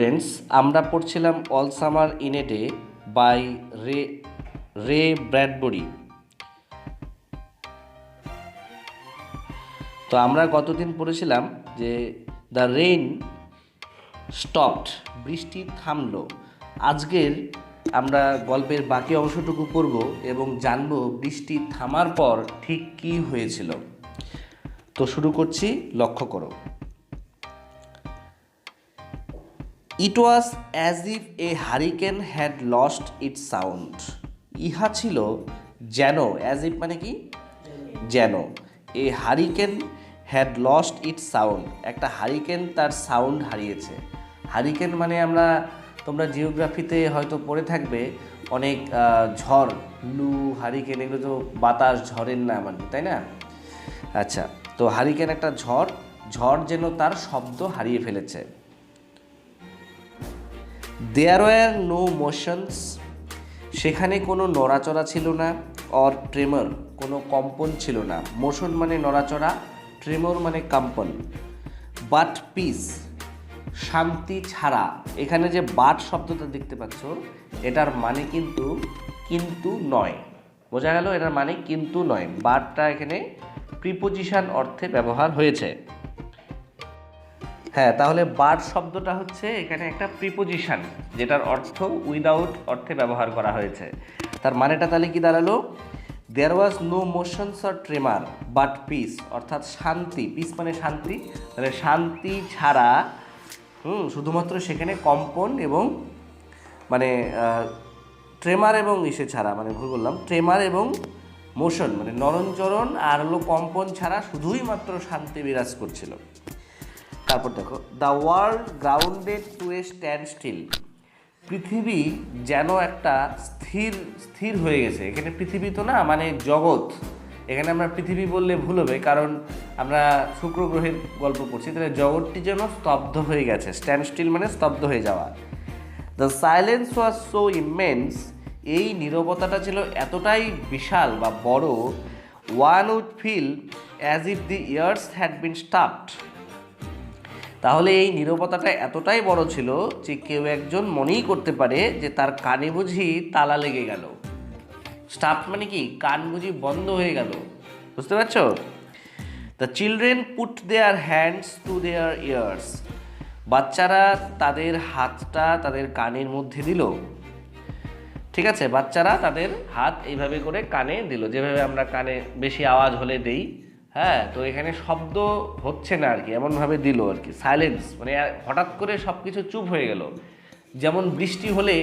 Students, আমরা পড়ছিলাম all summer in a day by Ray Ray ব্র্যাডবরি। তো আমরা গতদিন পড়েছিলাম যে দ্য রেইন স্টপড, বৃষ্টি থামলো। আজকের আমরা গল্পের বাকি অংশটুকু পড়ব এবং জানব বৃষ্টি থামার পর ঠিক কী হয়েছিল। তো শুরু করছি, লক্ষ্য করো। It was as if a hurricane had lost its sound. ইহা ছিল যেন, অ্যাজ ইফ মানে কি যেন, a hurricane had lost its sound, একটা হারিকেন তার সাউন্ড হারিয়েছে। হারিকেন মানে তোমরা জিওগ্রাফিতে হয়তো পড়ে থাকবে, অনেক ঝড়, লু, হারিকেন, এগুলো তো বাতাস, ঝড়ের নাম আর কি, তাই না? আচ্ছা, তো হারিকেন একটা ঝড় যেন তার শব্দ হারিয়ে ফেলেছে। দেয়ার ওয়ার নো মোশনস, সেখানে কোনো নড়াচড়া ছিল না। অর ট্রেমর, কোনো কম্পন ছিল না। মোশন মানে নড়াচড়া, ট্রেমর মানে কম্পন। বাট পিস, শান্তি ছাড়া। এখানে যে বাট শব্দটা দেখতে পাচ্ছ, এটার মানে কিন্তু নয়। বোঝা গেল? এটার মানে কিন্তু নয়। বাটটা এখানে প্রিপোজিশন অর্থে ব্যবহার হয়েছে। হ্যাঁ, তাহলে বাট শব্দটা হচ্ছে এখানে একটা প্রিপোজিশন, যেটার অর্থ উইদাউট অর্থে ব্যবহার করা হয়েছে। তার মানেটা তাহলে কি দাঁড়ালো? There was no motions or tremor but peace, অর্থাৎ শান্তি, পিস মানে শান্তি, তাহলে শান্তি ছাড়া শুধুমাত্র সেখানে কম্পন এবং মানে ট্রেমার এবং ছাড়া, মানে ভুল বললাম, ট্রেমার এবং মোশন মানে নরণচরণ আর কম্পন ছাড়া শুধুই মাত্র শান্তি বিরাজ করছিল। তারপর দেখো, the world grounded to a standstill, পৃথিবী যেন একটা স্থির হয়ে গেছে। এখানে পৃথিবী তো না, মানে জগৎ। এখানে আমরা পৃথিবী বললে ভুল হবে, কারণ আমরা শুক্র গ্রহের গল্প করছি, তাহলে জগৎটি যেন স্তব্ধ হয়ে গেছে। স্ট্যান্ড স্টিল মানে স্তব্ধ হয়ে যাওয়া। The silence was so immense, এই নীরবতাটা ছিল এতটাই বিশাল বা বড়। One would feel as if the ears had been stuffed, তাহলে এই নীরবতাটা এতটাই বড় ছিল যে কেউ একজন মনেই করতে পারে যে তার কানে বুঝি তালা লেগে গেল। স্টাফ মানে কি? কান বুঝি বন্ধ হয়ে গেল। বুঝতে পারছো? The children put their hands to their years, বাচ্চারা তাদের হাতটা তাদের কানের মধ্যে দিল। ঠিক আছে, বাচ্চারা তাদের হাত এইভাবে করে কানে দিল, যেভাবে আমরা কানে বেশি আওয়াজ হলে দেই। হ্যাঁ, তো এখানে শব্দ হচ্ছে না আর কি, এমনভাবে দিল আর কি। সাইলেন্স মানে হঠাৎ করে সব কিছু চুপ হয়ে গেল। যেমন বৃষ্টি হলে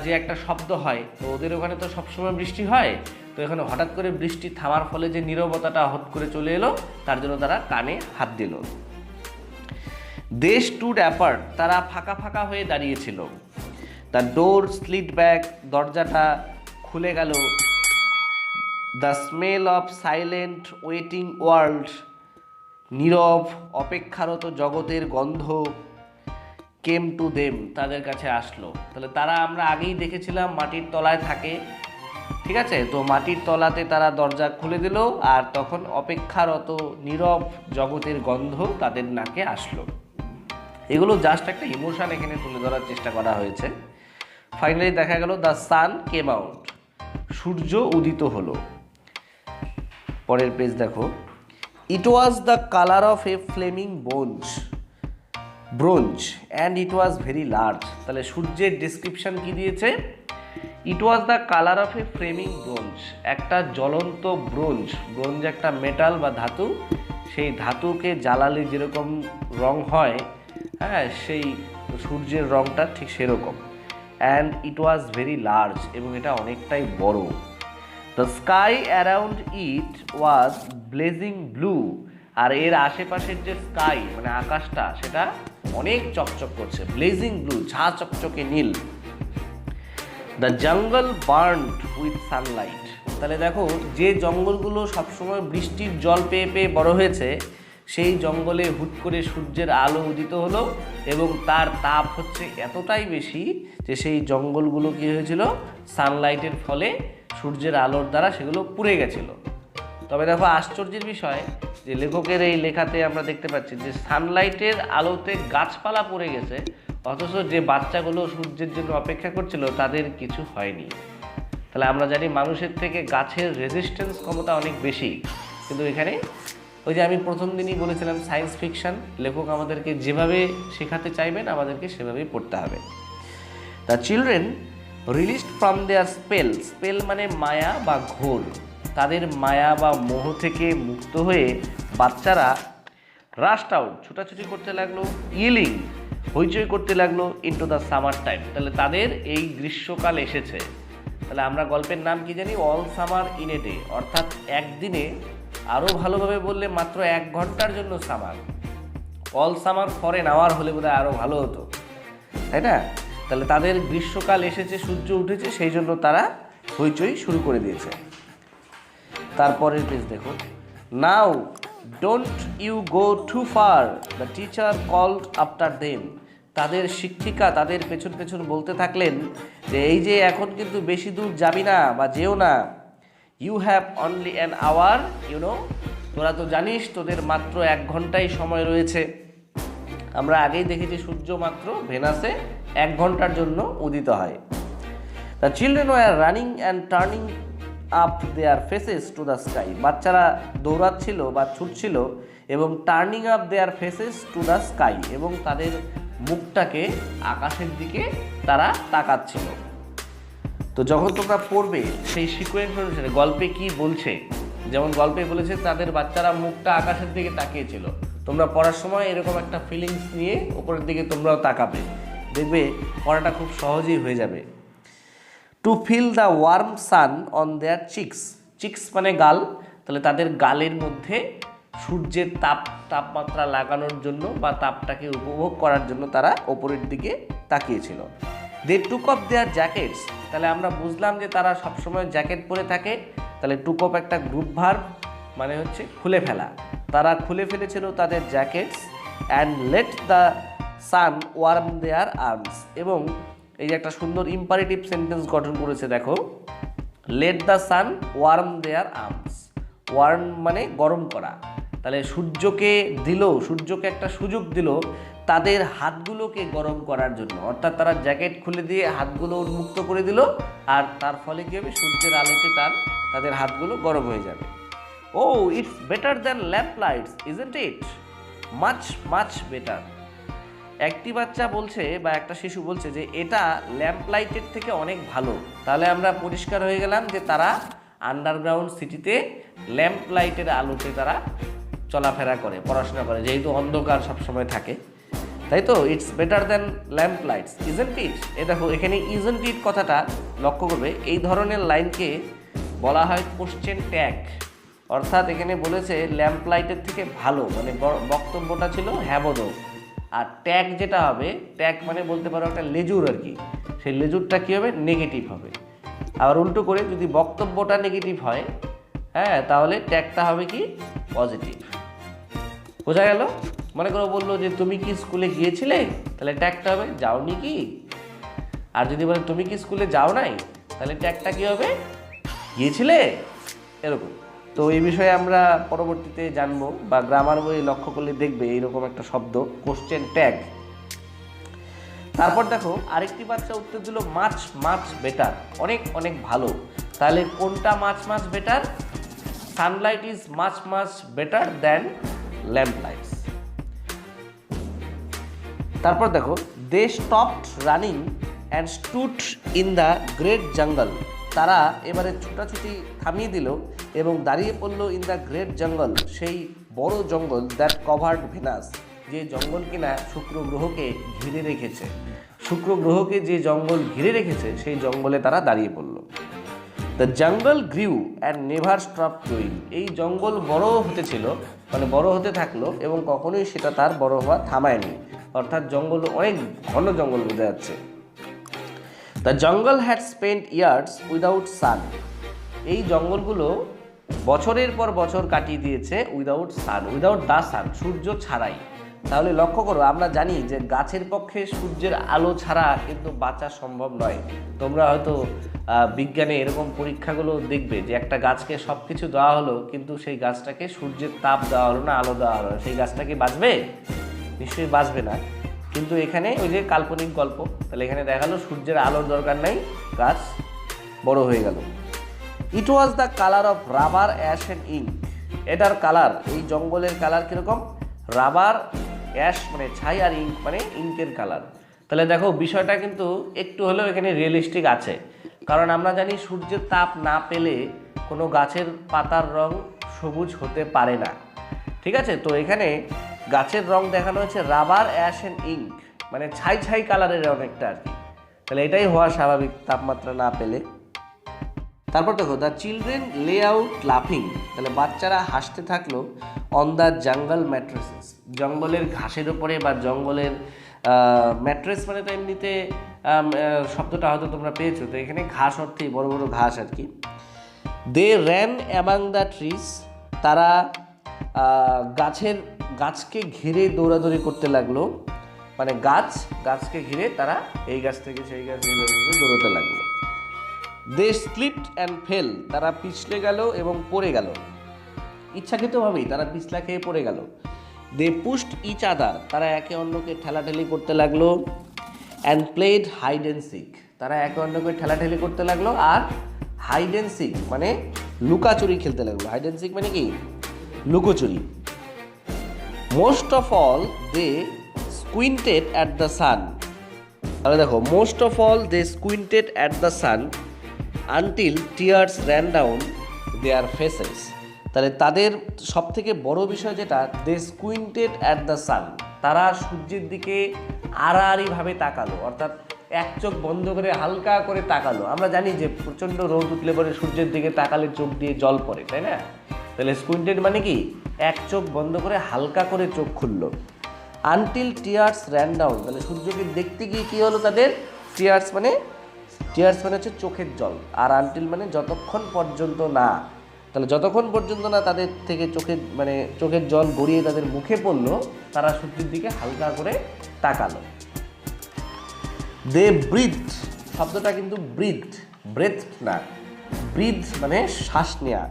যে একটা শব্দ হয়, তো ওদের ওখানে তো সবসময় বৃষ্টি হয়, তো এখানে হঠাৎ করে বৃষ্টি থামার ফলে যে নীরবতাটা হঠাৎ করে চলে এলো, তার জন্য তারা কানে হাত দিল। দে স্টুড অ্যাপার্ট, তারা ফাঁকা ফাঁকা হয়ে দাঁড়িয়েছিল। দ্য ডোর স্লিড ব্যাক, দরজাটা খুলে গেল। The smell of silent waiting world, নীরব অপেক্ষারত জগতের গন্ধ। কেম টু দেম, তাদের কাছে আসলো। তাহলে তারা, আমরা আগেই দেখেছিলাম মাটির তলায় থাকে, ঠিক আছে? তো মাটির তলাতে তারা দরজা খুলে দিল, আর তখন অপেক্ষারত নীরব জগতের গন্ধ তাদের নাকে আসলো। এগুলো জাস্ট একটা ইমোশন এখানে তুলে ধরার চেষ্টা করা হয়েছে। ফাইনালি দেখা গেল দ্য সান কেম আউট, সূর্য উদিত হলো। পরের পেজ দেখো, it was the colour of a flaming bronze and it was very large. তাহলে সূর্যের ডেসক্রিপশন কি দিয়েছে? It was the colour of a flaming bronze, একটা জ্বলন্ত ব্রোঞ্জ একটা মেটাল বা ধাতু, সেই ধাতুকে জ্বালালে যেরকম রং হয়, হ্যাঁ, সেই সূর্যের রংটা ঠিক সেরকম। And it was very large, এবং এটা অনেকটাই বড়। The sky around it was blazing blue, আর এর আশেপাশের যে স্কাই মানে আকাশটা, সেটা অনেক চকচক করছে, ব্লেজিং ব্লু, ঝাঁ চকচকে নীল। The jungle burned with sunlight, তাহলে দেখো, যে জঙ্গলগুলো সবসময় বৃষ্টির জল পেয়ে পেয়ে বড় হয়েছে, সেই জঙ্গলে হুট করে সূর্যের আলো উদিত হলো, এবং তার তাপ হচ্ছে এতটাই বেশি যে সেই জঙ্গলগুলো কী হয়েছিল, সানলাইটের ফলে, সূর্যের আলোর দ্বারা সেগুলো পুড়ে গেছিল। তবে দেখো, আশ্চর্যের বিষয় যে লেখকের এই লেখাতে আমরা দেখতে পাচ্ছি যে সানলাইটের আলোতে গাছপালা পড়ে গেছে, অথচ যে বাচ্চাগুলো সূর্যের জন্য অপেক্ষা করছিল তাদের কিছু হয়নি। তাহলে আমরা জানি মানুষের থেকে গাছের রেজিস্ট্যান্স ক্ষমতা অনেক বেশি, কিন্তু এখানে ওই যে আমি প্রথম দিনই বলেছিলাম সায়েন্স ফিকশন, লেখক আমাদেরকে যেভাবে শেখাতে চাইবেন আমাদেরকে সেভাবেই পড়তে হবে। The children released from their spell, spell মানে মায়া বা ঘোর, তাদের মায়া বা মোহ থেকে মুক্ত হয়ে বাচ্চারা রাস্ট আউট, ছোটাছুটি করতে লাগলো, ইলিং, হইচই করতে লাগলো, ইনটু দ্য সামার টাইম। তাহলে তাদের এই গ্রীষ্মকাল এসেছে। তাহলে আমরা গল্পের নাম কি জানি, all summer in a day, অর্থাৎ একদিনে, আরও ভালোভাবে বললে মাত্র 1 ঘন্টার জন্য summer. All summer for an hour হলে বোধহয় আরও ভালো হতো, তাই না? তাহলে তাদের গ্রীষ্মকাল এসেছে, সূর্য উঠেছে, সেই জন্য তারা হইচই শুরু করে দিয়েছে। তারপরের পেজ দেখো, now don't you go too far, the teacher called after them. তাদের শিক্ষিকা তাদের পেছন পেছন বলতে থাকলেন যে এই যে এখন কিন্তু বেশি দূর যাবি না বা যেও না। You have only an hour, you know, তোরা তো জানিস তোদের মাত্র 1 ঘন্টাই সময় রয়েছে। আমরা আগেই দেখেছি সূর্য মাত্র ভেনাসে 1 ঘন্টার জন্য উদিত হয়। The children were running and turning up their faces to the sky, বাচ্চারা দৌড়াচ্ছিল বা ছুটছিল এবং turning up their faces to the sky, এবং তাদের মুখটাকে আকাশের দিকে তারা তাকাচ্ছিল। তো যখন তোমরা পড়বে সেই সিকোয়েন্স অনুসারে গল্পে কি বলছে, যেমন গল্পে বলেছে তাদের বাচ্চারা মুখটা আকাশের দিকে তাকিয়েছিল, তোমরা পড়ার সময় এরকম একটা ফিলিংস নিয়ে উপরের দিকে তোমরাও তাকাবে, দেখবে পড়াটা খুব সহজেই হয়ে যাবে। To feel the warm sun on their cheeks, cheeks মানে গাল, তাহলে তাদের গালের মধ্যে সূর্যের তাপমাত্রা লাগানোর জন্য বা তাপটাকে উপভোগ করার জন্য তারা ওপরের দিকে তাকিয়েছিল। দে টুক অফ দেয়ার জ্যাকেটস, তাহলে আমরা বুঝলাম যে তারা সবসময় জ্যাকেট পরে থাকে, তাহলে টুক অফ একটা গ্রুপ ভার্ব, মানে হচ্ছে খুলে ফেলা। তারা খুলে ফেলেছিল তাদের jackets. And let the sun warm their arms, এবং এই যে একটা সুন্দর ইম্পারেটিভ সেন্টেন্স গঠন করেছে দেখো, let the sun warm their arms, warm মানে গরম করা, তাহলে সূর্যকে একটা সুযোগ দিল তাদের হাতগুলোকে গরম করার জন্য, অর্থাৎ তারা জ্যাকেট খুলে দিয়ে হাতগুলো উন্মুক্ত করে দিল, আর তার ফলে কী হবে, সূর্যের আলোতে তাদের হাতগুলো গরম হয়ে যাবে। Oh it's better than lamp lights isn't it, much much better. একটি বাচ্চা বলছে বা একটা শিশু বলছে যে এটা ল্যাম্প লাইটের থেকে অনেক ভালো। তাহলে আমরা পরিষ্কার হয়ে গেলাম যে তারা আন্ডারগ্রাউন্ড সিটিতে ল্যাম্প লাইটের আলোতে তারা চলাফেরা করে, পড়াশোনা করে, যেহেতু অন্ধকার সবসময় থাকে, তাই তো। It's better than lamp lights isn't it, এ দেখো এখানে ইজন্ট ইট কথাটা লক্ষ্য করবে, এই ধরনের লাইনকে বলা হয় কোশ্চেন ট্যাগ, অর্থাৎ এখানে বলেছে ল্যাম্প লাইটের থেকে ভালো, মানে বক্তব্যটা ছিল হ্যাবোধক। আর ট্যাগ যেটা হবে, ট্যাগ মানে বলতে পারো একটা লেজুর আর কি, সেই লেজুরটা কী হবে, নেগেটিভ হবে। আবার উল্টো করে যদি বক্তব্যটা নেগেটিভ হয়, হ্যাঁ, তাহলে ট্যাগটা হবে কি, পজিটিভ। বোঝা গেল? মনে করো বললো যে তুমি কি স্কুলে গিয়েছিলে, তাহলে ট্যাগটা হবে যাওনি কি। আর যদি বলে তুমি কি স্কুলে যাও নাই, তাহলে ট্যাগটা কী হবে, গিয়েছিলে, এরকম। তো এই বিষয়ে আমরা পরবর্তীতে জানবো, বা গ্রামার বই লক্ষ্য করলে দেখবে এইরকম একটা শব্দ, কোশ্চেন ট্যাগ। তারপর দেখো আরেকটি বাচ্চা উত্তর দিল মাছ মাছ বেটার, অনেক অনেক ভালো। তাহলে কোনটা much much better, sunlight is much much better than lamp lights. তারপর দেখো they stopped running and stood in the great jungle, তারা এবারে ছোটাছুটি থামিয়ে দিল এবং দাঁড়িয়ে পড়লো ইন দ্য গ্রেট জঙ্গল, সেই বড় জঙ্গল, দ্যাট কভার্ড ভেনাস, যে জঙ্গল কিনা শুক্র গ্রহকে ঘিরে রেখেছে। শুক্র গ্রহকে যে জঙ্গল ঘিরে রেখেছে সেই জঙ্গলে তারা দাঁড়িয়ে পড়ল। The jungle গ্রিউ and never stop growing, এই জঙ্গল বড় হতেছিল, মানে বড় হতে থাকলো এবং কখনোই সেটা তার বড় হওয়া থামায়নি, অর্থাৎ জঙ্গল অনেক ঘন জঙ্গল বোঝা যাচ্ছে। The jungle had spent years without sun, এই জঙ্গলগুলো বছরের পর বছর কাটিয়ে দিয়েছে without sun, without the sun, সূর্য ছাড়াই। তাহলে লক্ষ্য করো, আমরা জানি যে গাছের পক্ষে সূর্যের আলো ছাড়া কিন্তু বাঁচা সম্ভব নয়। তোমরা হয়তো বিজ্ঞানে এরকম পরীক্ষাগুলো দেখবে যে একটা গাছকে সব কিছু দেওয়া হলো, কিন্তু সেই গাছটাকে সূর্যের তাপ দেওয়া হলো না, আলো দেওয়া হলো না, সেই গাছটা কি বাঁচবে? নিশ্চয়ই বাঁচবে না। কিন্তু এখানে ওই যে কাল্পনিক গল্প, তাহলে এখানে দেখালো সূর্যের আলোর দরকার নাই, গাছ বড় হয়ে গেল। It was the colour of rubber ash and ink. এটার কালার, এই জঙ্গলের কালার কীরকম? রাবার, অ্যাশ মানে ছাই, আর ইঙ্ক মানে ইঙ্কের কালার। তাহলে দেখো বিষয়টা কিন্তু একটু হলেও এখানে রিয়েলিস্টিক আছে, কারণ আমরা জানি সূর্যের তাপ না পেলে কোনো গাছের পাতার রং সবুজ হতে পারে না, ঠিক আছে? তো এখানে গাছের রং দেখানো হচ্ছে রাবার, অ্যাশ অ্যান্ড ইঙ্ক, মানে ছাই ছাই কালারের অনেকটা আর কি। তাহলে এটাই হওয়া স্বাভাবিক তাপমাত্রা না পেলে। তারপর দেখো দ্য চিলড্রেন লে আউট লাফিং, তাহলে বাচ্চারা হাসতে থাকলো অন দ্য জঙ্গল ম্যাট্রেসেস, জঙ্গলের ঘাসের ওপরে বা জঙ্গলের ম্যাট্রেস মানে তো এমনিতে শব্দটা হয়তো তোমরা পেয়েছো, তো এখানে ঘাস অর্থেই বড় বড় ঘাস আর কি। দে র্যান অ্যামাং দ্য ট্রিজ, তারা গাছকে ঘিরে দৌড়াদৌড়ি করতে লাগলো, মানে গাছকে ঘিরে তারা এই গাছ থেকে সেই গাছ দৌড়াতে লাগলো। দে স্লিপড অ্যান্ড ফেল, তারা পিছলে গেল এবং পড়ে গেল, ইচ্ছাকৃতভাবেই তারা পিছলা খেয়ে পড়ে গেল। দে পুশড ইচ আদার, তারা একে অন্যকে ঠেলাঠেলি করতে লাগলো। And played hide and seek, তারা একে অন্যকে ঠেলাঠেলি করতে লাগলো আর হাইড অ্যান্ড সিক মানে লুকাচুরি খেলতে লাগলো। হাইড অ্যান্ড সিক মানে কি? লুকোচুরি। Most of all they squinted at the sun, তাহলে দেখো most of all they squinted at the sun until tears ran down their faces, তাহলে তাদের সব থেকে বড় বিষয় যেটা, দে স্কুইন্টেড অ্যাট দ্য সান, তারা সূর্যের দিকে আড়াআড়িভাবে তাকালো, অর্থাৎ এক চোখ বন্ধ করে হালকা করে তাকালো। আমরা জানি যে প্রচণ্ড রোদ উঠলে পরে সূর্যের দিকে তাকালে চোখ দিয়ে জল পড়ে, তাই না? তাহলে স্কুইন্টেড মানে কি? এক চোখ বন্ধ করে হালকা করে চোখ খুললো। আনটিল টিয়ার্স র্যান ডাউন, তাহলে সূর্যকে দেখতে গিয়ে কী হলো তাদের? টিয়ার্স মানে হচ্ছে চোখের জল, আর আনটিল মানে যতক্ষণ পর্যন্ত না, তাহলে যতক্ষণ পর্যন্ত না তাদের থেকে চোখের জল গড়িয়ে তাদের মুখে পড়লো, তারা সূর্যের দিকে হালকা করে তাকালো। দে ব্রিথ, শব্দটা কিন্তু ব্রেথ না, ব্রিথ মানে শ্বাস নেওয়া।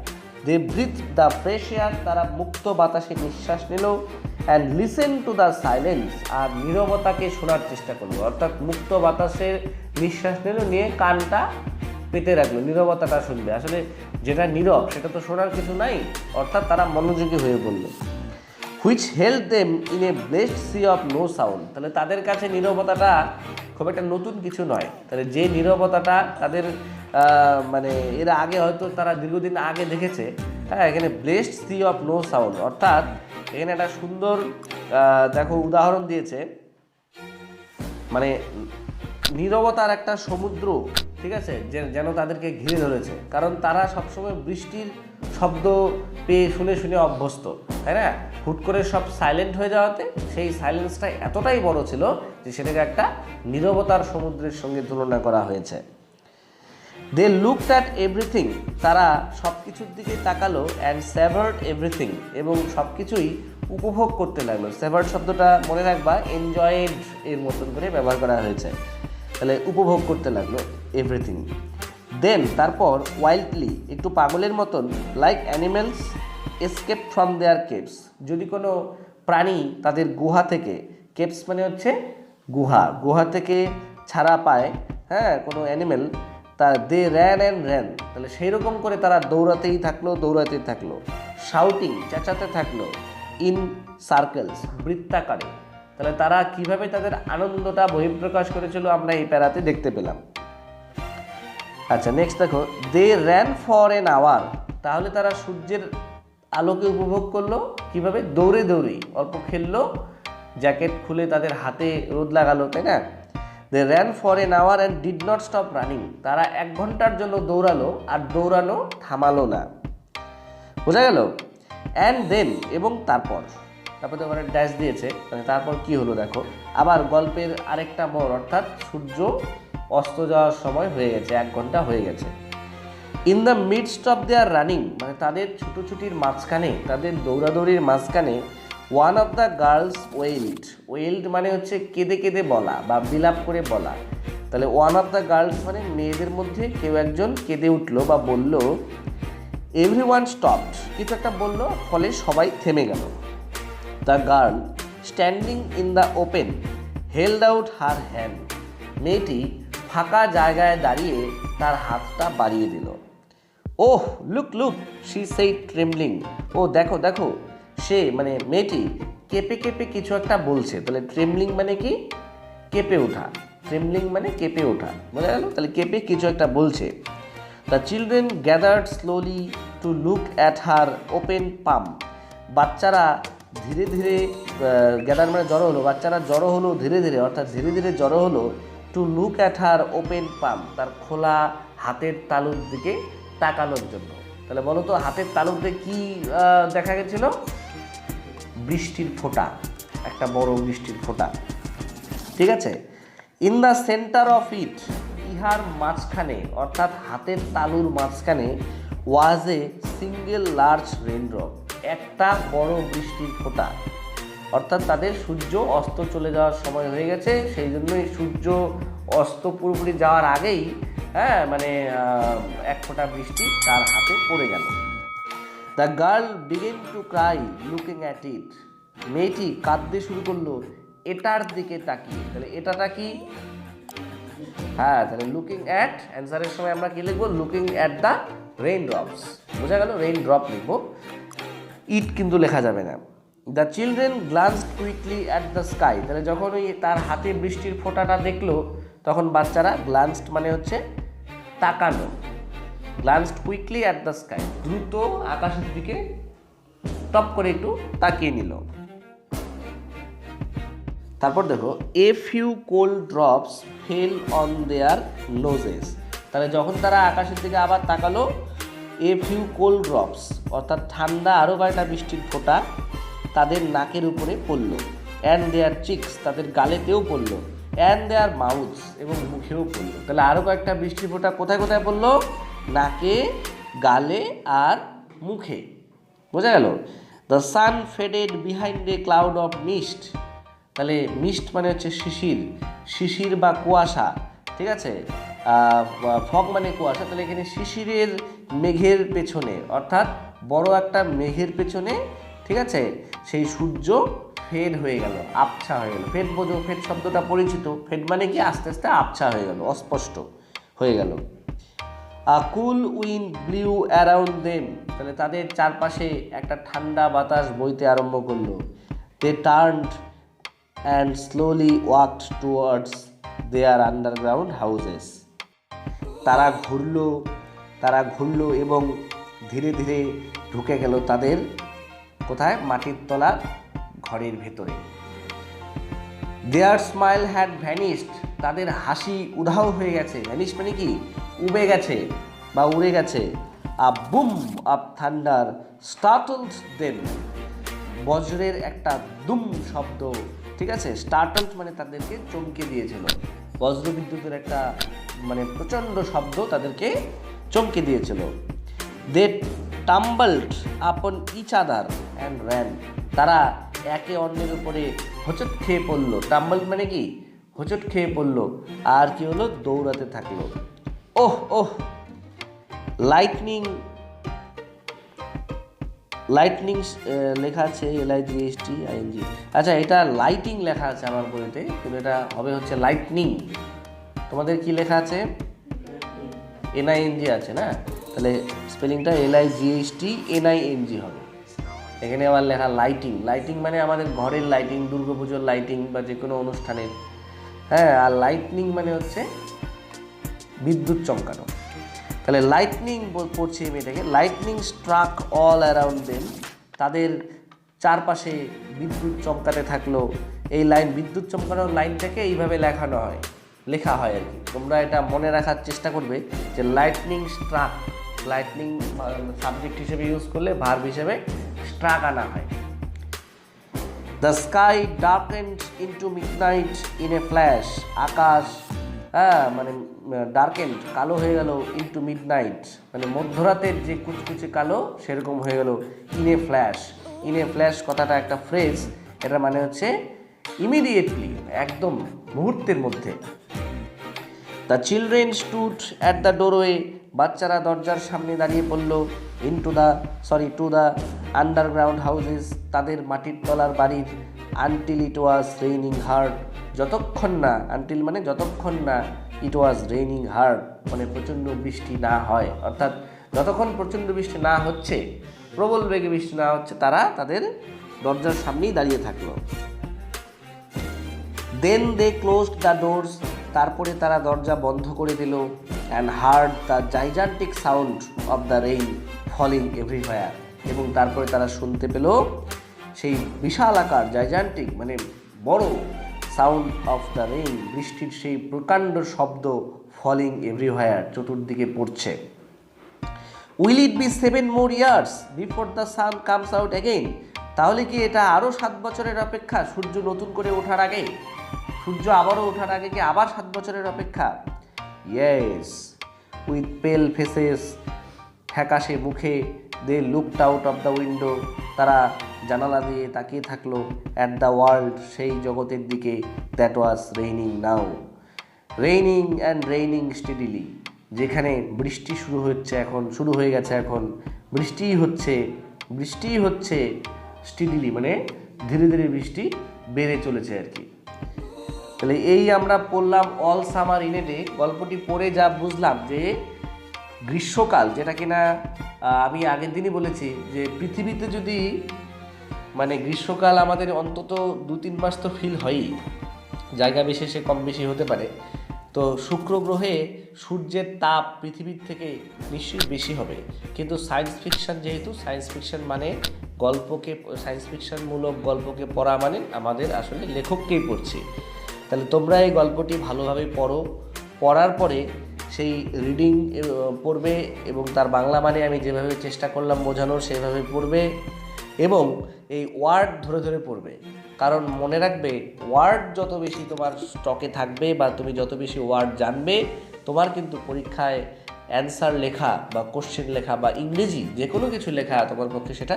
They breathe the fresh air, তারা মুক্ত বাতাসে নিঃশ্বাস নিল। And listen to the silence, আর নীরবতাকে শোনার চেষ্টা করলো, অর্থাৎ মুক্ত বাতাসে নিঃশ্বাস নিল, নিয়ে কানটা পেতে রাখলো, নীরবতাটা শুনবে। আসলে যেটা নীরব সেটা তো শোনার কিছু নাই, অর্থাৎ তারা মনোযোগী হয়ে পড়লো। Which help them in a blessed sea of no sound, তাহলে তাদের কাছে নীরবতাটা খুব একটা নতুন কিছু নয়। তাহলে যে নীরবতাটা তাদের মানে এর আগে হয়তো তারা দীর্ঘদিন আগে দেখেছে, হ্যাঁ, এখানে blessed sea of no sound, অর্থাৎ এখানে একটা সুন্দর দেখো উদাহরণ দিয়েছে, মানে নীরবতার একটা সমুদ্র, ঠিক আছে, যেন তাদেরকে ঘিরে ধরেছে, কারণ তারা সবসময় বৃষ্টির শব্দ পেয়ে শুনে শুনে অভ্যস্ত, তাই না? হুট করে সব সাইলেন্ট হয়ে যাওয়াতে সেই সাইলেন্সটা এতটাই বড় ছিল যে সেটাকে একটা নীরবতার সমুদ্রের সঙ্গে তুলনা করা হয়েছে। দে লুকড অ্যাট এভরিথিং, তারা সব কিছুর দিকে তাকালো। অ্যান্ড স্যাভার্ড এভরিথিং, এবং সব কিছুই উপভোগ করতে লাগলো। স্যাভার্ড শব্দটা মনে রাখবা, এনজয়েড এর মতন করে ব্যবহার করা হয়েছে, তাহলে উপভোগ করতে লাগলো এভরিথিং। দেন তারপর ওয়াইল্ডলি, একটু পাগলের মতন, like animals escape from their caves, যদি কোনো প্রাণী তাদের গুহা থেকে, কেভস মানে হচ্ছে গুহা থেকে ছাড়া পায়, হ্যাঁ, কোনো animal, they ran and ran, তাহলে সেই রকম করে তারা দৌড়াতেই থাকলো। শাউটিং, চেঁচাতে থাকলো। ইন সার্কেলস, বৃত্তাকারে, তাহলে তারা কিভাবে তাদের আনন্দটা বহিঃপ্রকাশ করেছিল আমরা এই প্যারাতে দেখতে পেলাম। আচ্ছা, নেক্সট দেখো, দে র্যান ফর এন আওয়ার, তাহলে তারা সূর্যের আলোকে উপভোগ করলো কিভাবে? দৌড়েই, অল্প খেললো, জ্যাকেট খুলে তাদের হাতে রোদ লাগালো, তাই না? They ran for an hour and did not stop running, তারা 1 ঘন্টার জন্য দৌড়ালো আর দৌড়ানো থামালো না। বোঝা গেল? অ্যান্ড দেন, এবং তারপর তো মানে ড্যাশ দিয়েছে, মানে তারপর কি হলো দেখো, আবার গল্পের আরেকটা মোড়, অর্থাৎ সূর্য অস্ত যাওয়ার সময় হয়ে গেছে, 1 ঘন্টা হয়ে গেছে। In the midst of their running, মানে তাদের ছুটোছুটির মাঝখানে, তাদের দৌড়াদৌড়ির মাঝখানে, one of the girls wailed মানে হচ্ছে কেঁদে কেঁদে বলা বা বিলাপ করে বলা, তাহলে ওয়ান অফ দ্য গার্লস মানে মেয়েদের মধ্যে কেউ একজন কেঁদে উঠলো বা বলল। এভরিওয়ান স্টপড, কিছু একটা বললো, ফলে সবাই থেমে গেল। The girl standing in the open held out her hand, মেয়েটি ফাঁকা জায়গায় দাঁড়িয়ে তার হাতটা বাড়িয়ে দিল। ওহ লুক লুক, শি সেইড ট্রেমব্লিং, ও দেখো দেখো, সে মানে মেয়েটি কেঁপে কেঁপে কিছু একটা বলছে। তাহলে ট্রেমব্লিং মানে কি? কেঁপে ওঠা। ট্রেমব্লিং মানে কেঁপে ওঠা, বোঝা গেল? তাহলে কেঁপে কিছু একটা বলছে। The children gathered slowly to look at her open palm, বাচ্চারা ধীরে ধীরে, গ্যাদার মানে জড়ো হলো, বাচ্চারা জড়ো হলো ধীরে ধীরে, অর্থাৎ ধীরে ধীরে জড়ো হলো to look at her open palm, তার খোলা হাতের তালুর দিকে তাকানোর জন্য। তাহলে বলো তো হাতের তালুতে কি দেখা গেছিল? বৃষ্টির ফোঁটা, একটা বড় বৃষ্টির ফোঁটা, ঠিক আছে? In the centre of it, ইহার মাঝখানে, অর্থাৎ হাতের তালুর মাঝখানে, ওয়াজ এ সিঙ্গেল লার্জ রেইনড্রপ, একটা বড় বৃষ্টির ফোঁটা। অর্থাৎ তাদের সূর্য অস্ত চলে যাওয়ার সময় হয়ে গেছে, সেই জন্যই সূর্য অস্ত পুরোপুরি যাওয়ার আগেই মানে এক ফোঁটা বৃষ্টি তার হাতে পড়ে গেল। The girl began to cry looking at it, মেয়েটি কাঁদতে শুরু করলো এটার দিকে তাকিয়ে। তাহলে এটাটা কি? তাহলে লুকিং অ্যাট, অ্যান্সারের সময় আমরা কি লিখবো? Looking at the rain drops, বোঝা গেল? রেইন ড্রপ লিখবো, ইট কিন্তু লেখা যাবে না। The children glanced quickly at the sky, তাহলে যখন ওই তার হাতে বৃষ্টির ফোঁটাটা দেখলো তখন বাচ্চারা, গ্লান্সড মানে হচ্ছে তাকানো, গ্লান্সড কুইকলি অ্যাট দ্য স্কাই, দ্রুত আকাশের দিকে টপ করে একটু তাকিয়ে নিল। তারপর দেখো, a few cold drops fell on their noses, তাহলে যখন তারা আকাশের দিকে আবার তাকালো, এ ফিউ কোল্ড ড্রপস অর্থাৎ ঠান্ডা আরও কয়েকটা বৃষ্টির ফোঁটা তাদের নাকের উপরে পড়লো। অ্যান্ড দেয়ার চিক্স, তাদের গালেতেও পড়লো। অ্যান্ড দেয়ার মাউথস, এবং মুখেও পড়লো। তাহলে আরও কয়েকটা বৃষ্টির ফোঁটা কোথায় কোথায় পড়লো? নাকে, গালে আর মুখে, বোঝা গেল? The sun faded behind A cloud of mist, তাহলে মিস্ট মানে হচ্ছে শিশির, শিশির বা কুয়াশা, ঠিক আছে? ফগ মানে কুয়াশা, তাহলে এখানে শিশিরের মেঘের পেছনে, অর্থাৎ বড় একটা মেঘের পেছনে, ঠিক আছে, সেই সূর্য ফেড হয়ে গেল, আবছা হয়ে গেল। ফেড বোঝো, ফেড শব্দটা পরিচিত। ফেড মানে কি? আস্তে আস্তে আবছা হয়ে গেল, অস্পষ্ট হয়ে গেল। Cool wind blew around them, তাহলে তাদের চারপাশে একটা ঠান্ডা বাতাস বইতে আরম্ভ করলো। They turned and slowly walked towards their underground houses, তারা ঘুরলো এবং ধীরে ধীরে ঢুকে গেল তাদের কোথায়? মাটির তলা ঘরের ভেতরে। দেয়ার স্মাইল হ্যাড ভ্যানিশড, তাদের হাসি উধাও হয়ে গেছে। ভ্যানিশ মানে কি? উবে গেছে বা উড়ে গেছে। আ বুম অফ থান্ডার স্টার্টলড দেম, বজ্রের একটা দুম শব্দ, ঠিক আছে? স্টার্টলড মানে তাদেরকে চমকে দিয়েছিল। বজ্রবিদ্যুতের একটা মানে প্রচণ্ড শব্দ তাদেরকে চমকে দিয়েছিল। দে টাম্বলড আপন ইচ আদার অ্যান্ড র্যান, তারা একে অন্যের উপরে হোঁচট খেয়ে পড়লো। টাম্বল মানে কি? হোঁচট খেয়ে পড়লো। আর কি হলো? দৌড়াতে থাকলো। ওহ ওহ, লাইটনিং লেখা আছে LIGHTING, আচ্ছা এটা লাইটিং লেখা আছে আমার বইতে, কিন্তু এটা হবে হচ্ছে লাইটনিং। তোমাদের কি লেখা আছে? NING আছে না? তাহলে স্পেলিংটা LIGHTNING হবে। এখানে আবার লেখা লাইটিং। লাইটিং মানে আমাদের ঘরের লাইটিং, দুর্গাপুজোর লাইটিং বা যে কোনো অনুষ্ঠানের। আর লাইটনিং মানে হচ্ছে বিদ্যুৎ চমকানো। তাহলে লাইটনিং পড়ছে মেয়েটাকে। Lightning struck all around them, তাদের চারপাশে বিদ্যুৎ চমকাতে থাকলো। এই বিদ্যুৎ চমকানোর লাইনটাকে এইভাবে লেখা হয় আর কি। তোমরা এটা মনে রাখার চেষ্টা করবে যে লাইটনিং স্ট্রাক, লাইটনিং সাবজেক্ট হিসেবে ইউজ করলে ভার্ব হিসেবে স্ট্রাক আনা হয়। The sky darkened into midnight in a flash, আকাশ মানে ডার্কেন্ড কালো হয়ে গেল, ইনটু মিডনাইট মানে মধ্যরাতের যে কুচকুচে কালো সেরকম হয়ে গেল। ইন এ ফ্ল্যাশ কথাটা একটা ফ্রেজ, এটা মানে হচ্ছে ইমিডিয়েটলি, একদম মুহূর্তের মধ্যে। The children stood at the doorway, বাচ্চারা দরজার সামনে দাঁড়িয়ে পড়ল। টু দ্য আন্ডারগ্রাউন্ড হাউসেস, তাদের মাটির তলার বাড়ির। Until it was raining hard, যতক্ষণ না, আনটিল মানে যতক্ষণ না ইট ওয়াজ রেইনিং হার্ড, মানে প্রচণ্ড বৃষ্টি না হয়, অর্থাৎ যতক্ষণ প্রচণ্ড বৃষ্টি না হচ্ছে, প্রবল বেগে বৃষ্টি না হচ্ছে, তারা তাদের দরজার সামনেই দাঁড়িয়ে থাকলো। Then they closed the doors, তারপরে তারা দরজা বন্ধ করে দিল। And heard the gigantic sound of the rain falling everywhere, এবং তারপরে তারা শুনতে পেল সেই বিশাল আকার, জাইজান্টিক মানে বড়, সাউন্ড অফ দ্য রেইন, বৃষ্টির সেই প্রকাণ্ড শব্দ, ফলিং এভরিহোয়ার, চতুর্দিকে পড়ছে। Will it be 7 more years before the sun comes out again, তাহলে কি এটা আরও 7 বছরের অপেক্ষা, সূর্য নতুন করে ওঠার আগে, সূর্য আবারও ওঠার আগে কি আবার 7 বছরের অপেক্ষা? ইয়েস, উইথ পেল ফেসেস, ফ্যাকাশে মুখে, they looked out of the window, তারা জানালা দিয়ে তাকিয়ে থাকলো, অ্যাট দ্য ওয়ার্ল্ড, সেই জগতের দিকে, that was raining now, raining and raining steadily, যেখানে বৃষ্টি শুরু হয়ে গেছে এখন, বৃষ্টিই হচ্ছে স্টেডিলি, মানে ধীরে ধীরে বৃষ্টি বেড়ে চলেছে আর কি। তাহলে এই আমরা পড়লাম all summer in a day. গল্পটি পড়ে যা বুঝলাম যে গ্রীষ্মকাল, যেটা কিনা আমি আগের দিনই বলেছি যে পৃথিবীতে যদি মানে গ্রীষ্মকাল আমাদের অন্তত 2-3 মাস তো ফিল হয়ই, জায়গা বিশেষে কম বেশি হতে পারে। তো শুক্র গ্রহে সূর্যের তাপ পৃথিবীর থেকে নিশ্চয়ই বেশি হবে, কিন্তু সায়েন্স ফিকশন, যেহেতু সায়েন্স ফিকশন মানে সায়েন্স ফিকশনমূলক গল্পকে পড়া মানে আমাদের আসলে লেখককেই পড়ছি। তাহলে তোমরা এই গল্পটি ভালোভাবে পড়ার পরে সেই রিডিং পড়বে, এবং তার বাংলা মানে আমি যেভাবে চেষ্টা করলাম বোঝানোর সেভাবে পড়বে, এবং এই ওয়ার্ড ধরে ধরে পড়বে। কারণ মনে রাখবে, ওয়ার্ড যত বেশি তোমার স্টকে থাকবে বা তুমি যত বেশি ওয়ার্ড জানবে, তোমার কিন্তু পরীক্ষায় অ্যান্সার লেখা বা কোশ্চেন লেখা বা ইংরেজি যে কোনো কিছু লেখা তোমার পক্ষে সেটা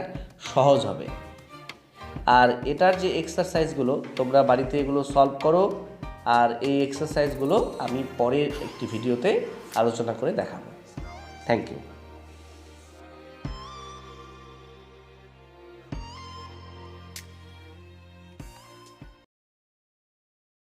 সহজ হবে। আর এটার যে এক্সারসাইজগুলো তোমরা বাড়িতে এগুলো সলভ করো, আর এই এক্সারসাইজগুলো আমি পরের একটি ভিডিওতে আলোচনা করে দেখাবো। Thank you.